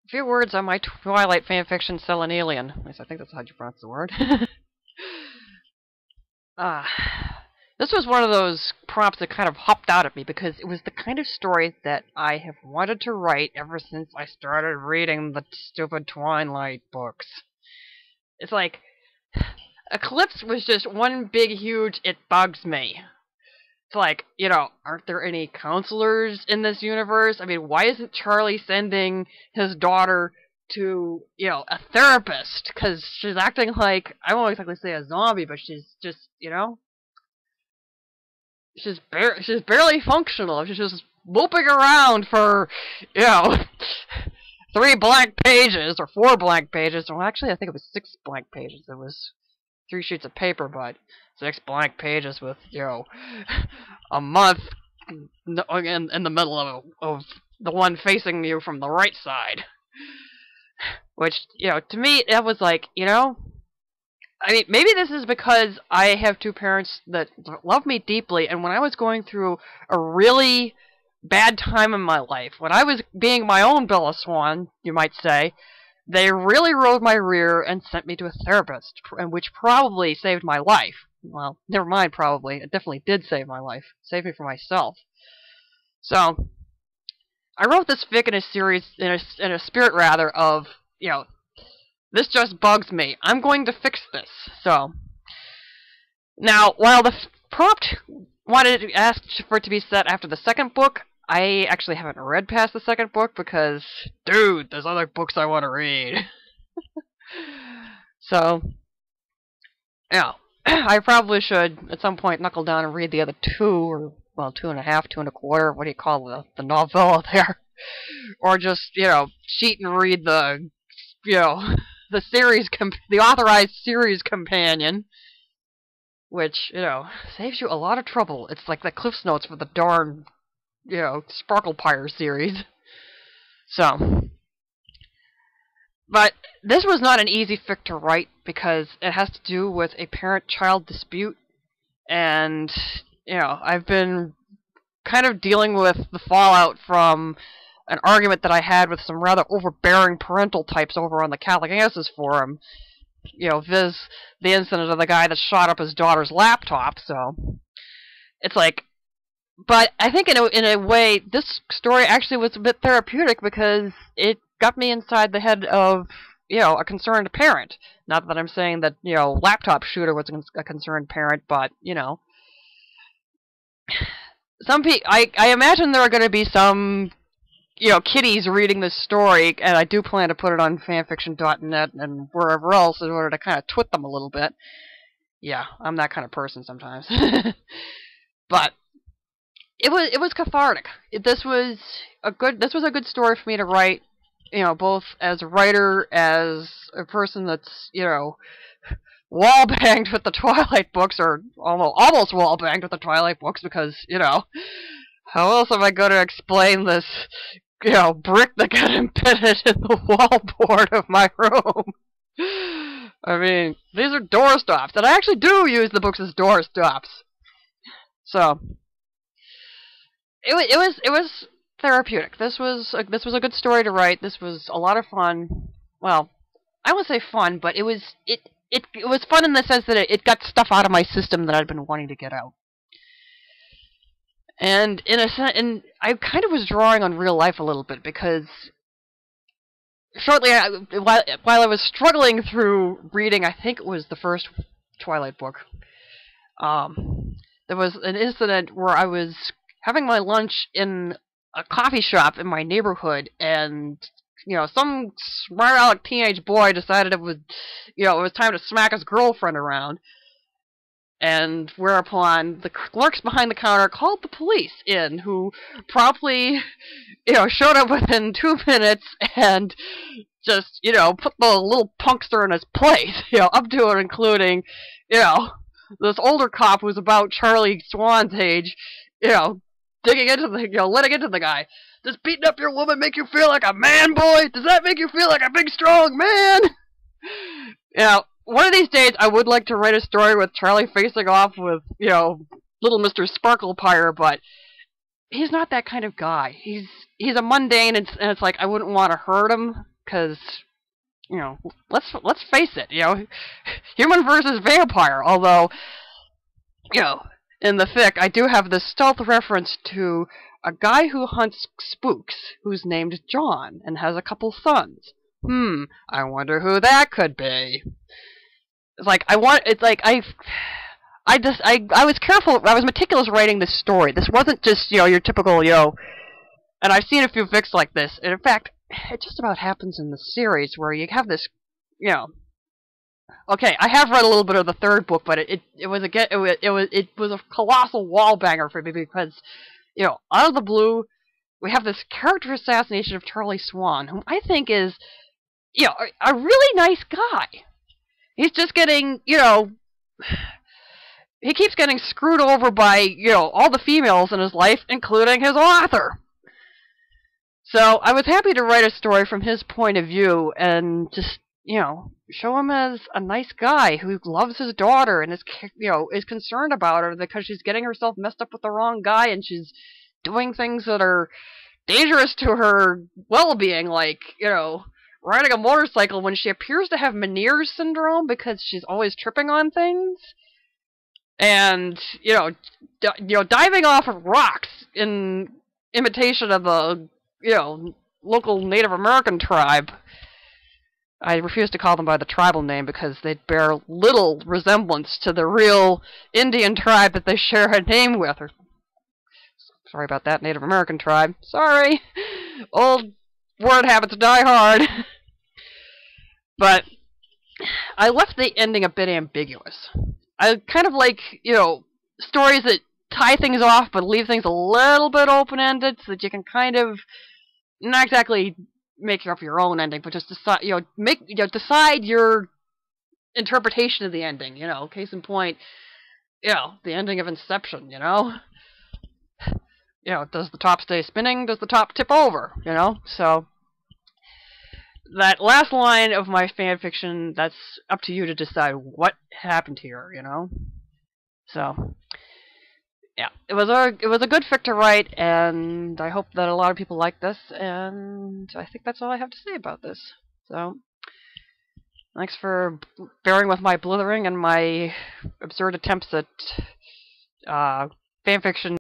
A few words on my Twilight fanfiction, Selenelion. At least I think that's how you pronounce the word. uh, this was one of those prompts that kind of hopped out at me because it was the kind of story that I have wanted to write ever since I started reading the stupid Twilight books. It's like, Eclipse was just one big, huge, it bugs me. It's like, aren't there any counselors in this universe? I mean, why isn't Charlie sending his daughter to, a therapist? Because she's acting like, I won't exactly say a zombie, but she's just, she's barely functional. She's just moping around for, 3 blank pages, or 4 blank pages. Well, actually, I think it was 6 blank pages. It was 3 sheets of paper, but 6 blank pages with, a month in the middle of the one facing you from the right side. Which, to me, that was like, I mean, maybe this is because I have 2 parents that love me deeply, and when I was going through a really bad time in my life, when I was being my own Bella Swan, you might say, they really rode my rear and sent me to a therapist, and which probably saved my life. Well, never mind probably. It definitely did save my life. Saved me from myself. So, I wrote this fic in a series, in a spirit rather, of, this just bugs me. I'm going to fix this. So, now, while the prompt asked for it to be set after the 2nd book, I actually haven't read past the 2nd book because, dude, there's other books I want to read. So, I probably should, at some point, knuckle down and read the other 2, or, well, 2.5, 2.25, what do you call the novella there? Or just, cheat and read the, the series, the authorized series companion, which, saves you a lot of trouble. It's like the Cliff's Notes for the darn, Sparkle Pyre series. So, but this was not an easy fic to write because it has to do with a parent-child dispute, and, I've been kind of dealing with the fallout from an argument that I had with some rather overbearing parental types over on the Catholic Answers forum, viz. The incident of the guy that shot up his daughter's laptop, so it's like, but I think in a way, this story actually was a bit therapeutic because it got me inside the head of, a concerned parent. Not that I'm saying that, laptop shooter was a concerned parent, but, some people, I imagine there are going to be some, kiddies reading this story, and I do plan to put it on fanfiction.net and wherever else in order to kind of twit them a little bit. Yeah, I'm that kind of person sometimes. But it was cathartic. This was a good story for me to write, both as a writer, as a person that's, wall banged with the Twilight books, or almost wall banged with the Twilight books, because, how else am I going to explain this, brick that got embedded in the wallboard of my room? I mean, these are doorstops, and I actually do use the books as doorstops. So, it was therapeutic. This was a good story to write. This was a lot of fun. Well, I won't say fun, but it was fun in the sense that it got stuff out of my system that I'd been wanting to get out. And and I kind of was drawing on real life a little bit because shortly while I was struggling through reading, I think it was the first Twilight book, there was an incident where I was having my lunch in a coffee shop in my neighborhood, and some smart aleck teenage boy decided it was time to smack his girlfriend around. And whereupon the clerks behind the counter called the police in, who promptly, showed up within 2 minutes and just, put the little punkster in his place, up to and including, this older cop who's about Charlie Swan's age, digging into the, letting into the guy. Does beating up your woman make you feel like a man, boy? Does that make you feel like a big, strong man? One of these days, I would like to write a story with Charlie facing off with, little Mr. Sparkle Pyre, but he's not that kind of guy. He's a mundane, and it's like, I wouldn't want to hurt him. because, you know, let's face it, you know, human versus vampire. Although, you know, in the fic, I do have this stealth reference to a guy who hunts spooks who's named John and has a couple sons. I wonder who that could be. It's like I was careful. I was meticulous writing this story. This wasn't just, you know, your typical, you know. And I've seen a few fics like this. And in fact, it just about happens in the series where you have this, you know. Okay, I have read a little bit of the third book, but it was a colossal wall banger for me because, you know, out of the blue, we have this character assassination of Charlie Swan, whom I think is, you know, a really nice guy. He's just getting, you know, he keeps getting screwed over by, you know, all the females in his life, including his author. So I was happy to write a story from his point of view and just, you know, show him as a nice guy who loves his daughter and is, you know, is concerned about her because she's getting herself messed up with the wrong guy and she's doing things that are dangerous to her well-being, like, you know, riding a motorcycle when she appears to have Meniere's syndrome because she's always tripping on things, and, you know, diving off of rocks in imitation of a, you know, local Native American tribe. I refuse to call them by the tribal name because they bear little resemblance to the real Indian tribe that they share a name with. Or, sorry about that, Native American tribe. Sorry. Old word habits die hard. But I left the ending a bit ambiguous. I kind of like, you know, stories that tie things off but leave things a little bit open-ended so that you can kind of not exactly make up your own ending, but just decide, you know, decide your interpretation of the ending. You know, case in point, you know, the ending of Inception. You know, does the top stay spinning? Does the top tip over? You know, so that last line of my fanfiction, that's up to you to decide what happened here. You know, so. Yeah, it was a good fic to write, and I hope that a lot of people like this, and I think that's all I have to say about this. So, thanks for bearing with my blithering and my absurd attempts at fanfiction.